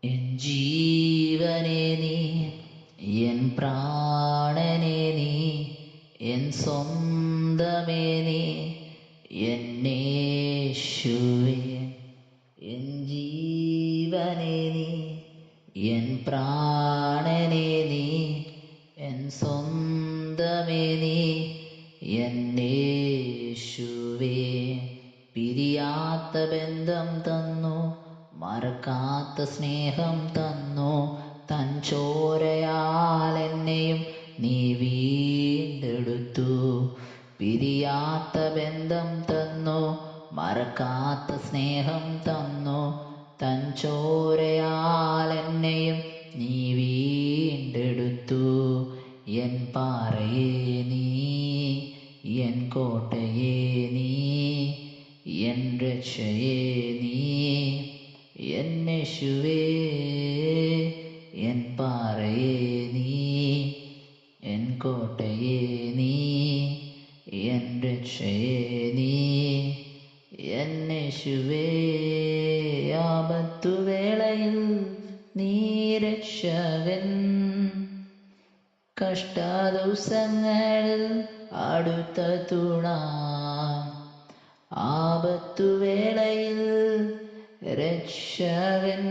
N ജീവനെ നീ, N പ്രാണനെ നീ, എൻ സ്വന്തമേ നീ, എന്നേശുവേ. എൻ ജീവനെ നീ, എൻ പ്രാണനെ നീ, എൻ സ്വന്തമേ നീ, എന്നേശുവേ. പിരിയാത്ത ബന്ധം തന്നു, മറക്കാത്ത സ്നേഹം തന്നു, തൻ ചോരയാൽ എന്നെയും നീ വീണ്ടെടുത്തു. പിരിയാത്ത ബന്ധം തന്നു, മറക്കാത്ത സ്നേഹം തന്നു, തൻ ചോരയാൽ എന്നെയും നീ വീണ്ടെടുത്തു. എൻ പാറയേ നീ, എൻ കോട്ടയേ നീ, എൻ രക്ഷയേ നീ, എന്നേശുവേ. എൻ പാറയേ നീ, എൻ കോട്ടയേ നീ, എൻ രക്ഷയേ നീ, എന്നേശുവേ. ആപത്തുവേളയിൽ നീ രക്ഷകൻ, കഷ്ടദിവസങ്ങളിൽ അടുത്ത തുണ. ആപത്തുവേളയിൽ രക്ഷകൻ,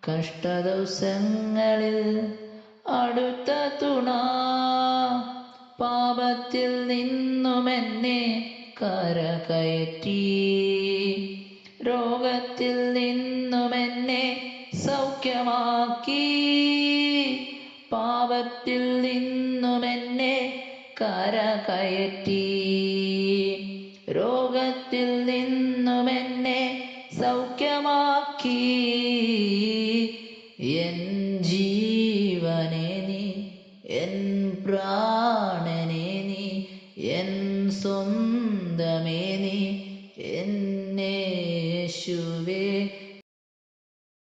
കഷ്ടദിവസങ്ങളിൽ അടുത്ത തുണ. പാപത്തിൽ നിന്നുമെന്നെ കരകയറ്റി, രോഗത്തിൽ നിന്നുമെന്നെ സൗഖ്യമാക്കി. പാപത്തിൽ നിന്നുമെന്നെ കരകയറ്റി, രോഗത്തിൽ നിന്നുമെന്നെ സൗഖ്യമാക്കി. എൻ ജീവനെ നീ, എൻ പ്രാണനെ നീ, എൻ സ്വന്തമേ നീ, എന്നേശുവേ.